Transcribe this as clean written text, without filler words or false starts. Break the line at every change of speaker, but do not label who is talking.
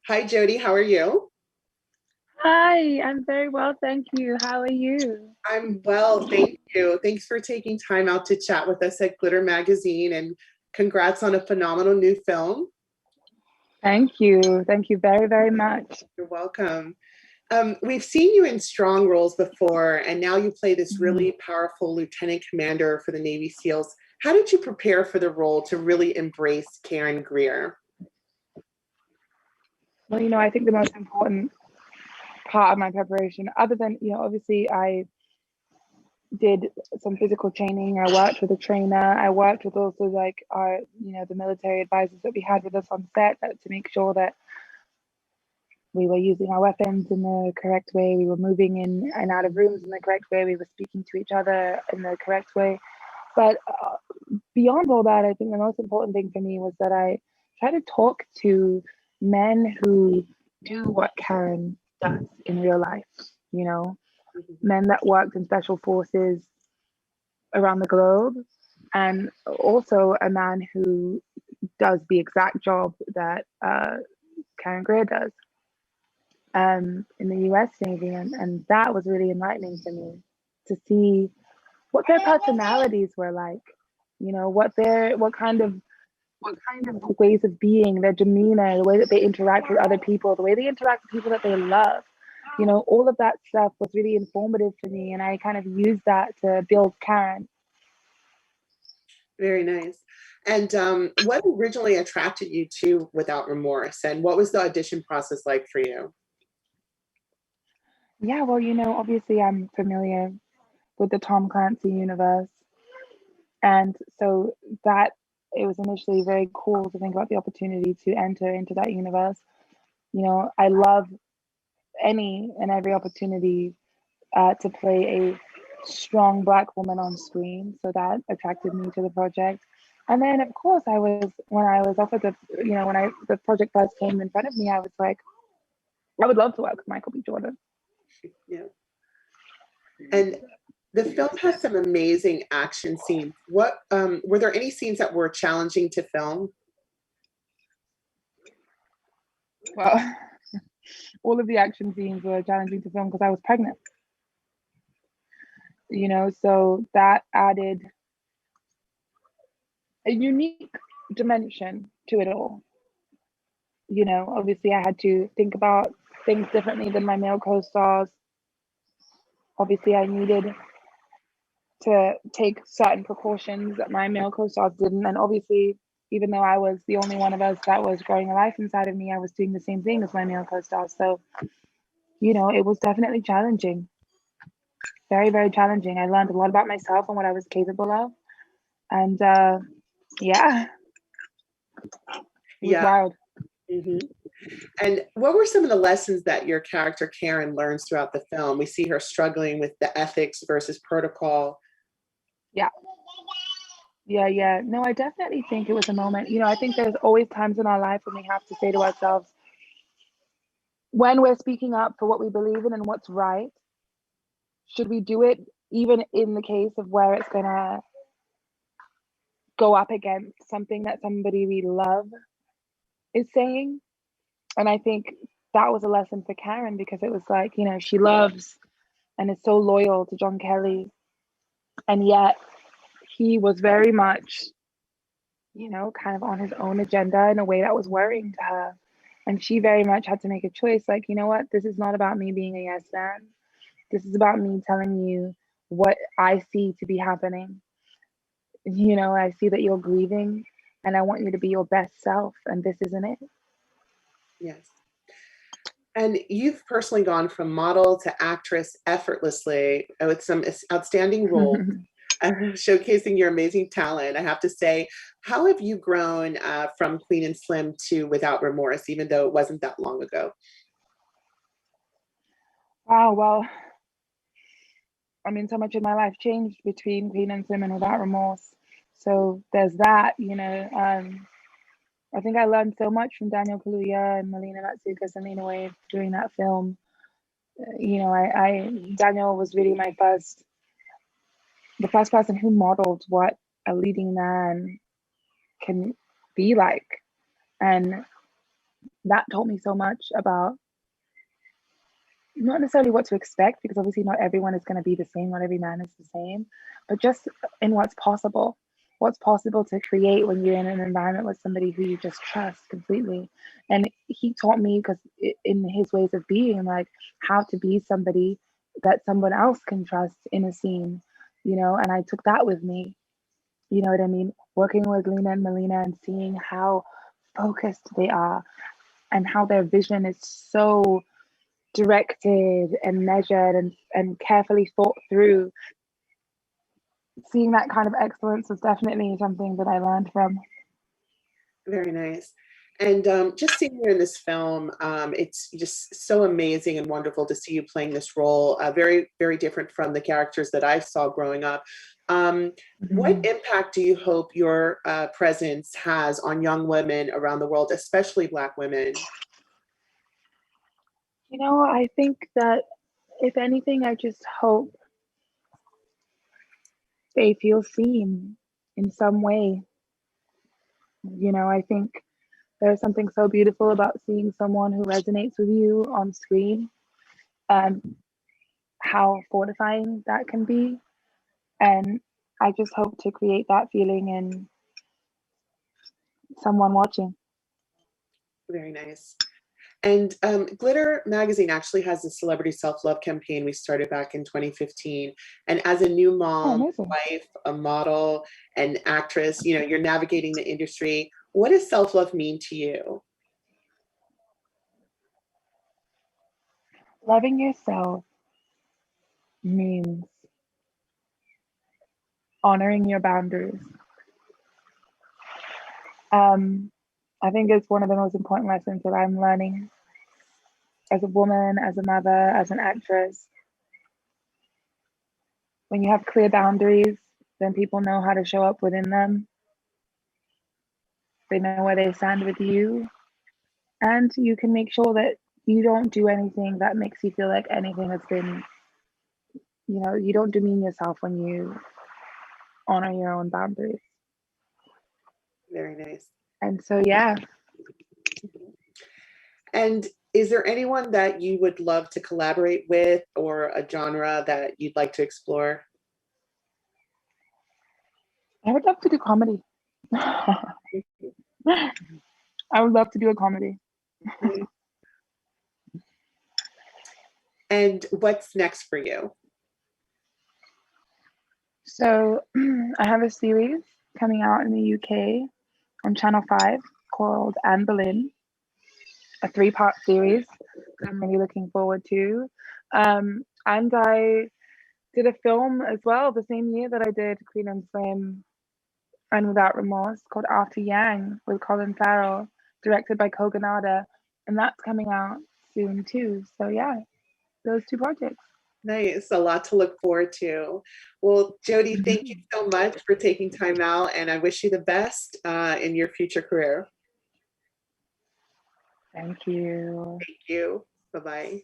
Hi, Jodie. How are you?
Hi, I'm very well, thank you. How are you?
I'm well, thank you. Thanks for taking time out to chat with us at Glitter Magazine, and congrats on a phenomenal new film.
Thank you. Thank you very, very much.
You're welcome. We've seen you in strong roles before, and now you play this
Mhm.
really powerful lieutenant commander for the Navy SEALs. How did you prepare for the role to really embrace Karen Greer?
Well, I think the most important part of my preparation, other than, obviously I did some physical training. I worked with a trainer. I worked with also like our, the military advisors that we had with us on set to make sure that we were using our weapons in the correct way. We were moving in and out of rooms in the correct way. We were speaking to each other in the correct way. But beyond all that, I think the most important thing for me was that I try to talk to men who do what Karen does in real life, you know, men that worked in special forces around the globe, and also a man who does the exact job that Karen Greer does in the US Navy. And that was really enlightening to me to see what their personalities were like, what kind of ways of being, their demeanor, the way that they interact with other people, the way they interact with people that they love. All of that stuff was really informative for me, and I kind of used that to build Karen.
Very nice. And what originally attracted you to Without Remorse, and what was the audition process like for you?
Yeah, well, obviously I'm familiar with the Tom Clancy universe, and so that it was initially very cool to think about the opportunity to enter into that universe. I love any and every opportunity to play a strong Black woman on screen. So that attracted me to the project. And then, of course, when I was offered the project first came in front of me, I was like, I would love to work with Michael B. Jordan.
Yeah. And the film has some amazing action scenes. What were there any scenes that were challenging to film?
Well, all of the action scenes were challenging to film because I was pregnant. So that added a unique dimension to it all. Obviously I had to think about things differently than my male co-stars. Obviously I needed to take certain precautions that my male co-stars didn't. And obviously, even though I was the only one of us that was growing a life inside of me, I was doing the same thing as my male co-stars. So, it was definitely challenging. Very, very challenging. I learned a lot about myself and what I was capable of. And yeah, it was
Yeah.
wild.
Hmm. And what were some of the lessons that your character Karen learns throughout the film? We see her struggling with the ethics versus protocol.
Yeah. Yeah, yeah. No, I definitely think it was a moment. I think there's always times in our life when we have to say to ourselves, when we're speaking up for what we believe in and what's right, should we do it even in the case of where it's going to go up against something that somebody we love is saying? And I think that was a lesson for Karen because it was like, she loves and is so loyal to John Kelly. And yet he was very much, kind of on his own agenda in a way that was worrying to her. And she very much had to make a choice like, you know what, this is not about me being a yes man. This is about me telling you what I see to be happening. I see that you're grieving and I want you to be your best self, and this isn't it.
Yes. And you've personally gone from model to actress effortlessly with some outstanding roles, showcasing your amazing talent. I have to say, how have you grown from Queen and Slim to Without Remorse, even though it wasn't that long ago?
Wow, well, I mean, so much of my life changed between Queen and Slim and Without Remorse. So there's that. I think I learned so much from Daniel Kaluuya and Melina Matsoukas and Lena Waithe doing that film. Daniel was really the first person who modeled what a leading man can be like. And that taught me so much about not necessarily what to expect, because obviously not everyone is going to be the same, not every man is the same, but just in what's possible to create when you're in an environment with somebody who you just trust completely. And he taught me, because in his ways of being, like how to be somebody that someone else can trust in a scene, you know. And I took that with me, you know what I mean, working with Lena and Melina and seeing how focused they are and how their vision is so directed and measured and carefully thought through. Seeing that kind of excellence was definitely something that I learned from.
Very nice. And just seeing you in this film, it's just so amazing and wonderful to see you playing this role. Very, very different from the characters that I saw growing up. What impact do you hope your presence has on young women around the world, especially Black women?
You know, I think that if anything, I just hope they feel seen in some way. You know, I think there's something so beautiful about seeing someone who resonates with you on screen, and how fortifying that can be. And I just hope to create that feeling in someone watching.
Very nice. And Glitter Magazine actually has a celebrity self-love campaign we started back in 2015. And as a new mom, wife, a model, an actress, you know, you're navigating the industry. What does self-love mean to you?
Loving yourself means honoring your boundaries. I think it's one of the most important lessons that I'm learning as a woman, as a mother, as an actress. When you have clear boundaries, then people know how to show up within them. They know where they stand with you. And you can make sure that you don't do anything that makes you feel like anything has been, you know, you don't demean yourself when you honor your own boundaries.
Very nice.
And so, yeah.
And is there anyone that you would love to collaborate with, or a genre that you'd like to explore?
I would love to do comedy. I would love to do a comedy.
And what's next for you?
So I have a series coming out in the UK on Channel 5 called Anne Boleyn, a 3-part series that I'm really looking forward to. And I did a film as well the same year that I did Queen and Slim and Without Remorse, called After Yang, with Colin Farrell, directed by Kogonada, and that's coming out soon too. So yeah, those 2 projects.
Nice, a lot to look forward to. Well, Jodie, thank you so much for taking time out, and I wish you the best in your future career.
Thank you.
Thank you. Bye-bye.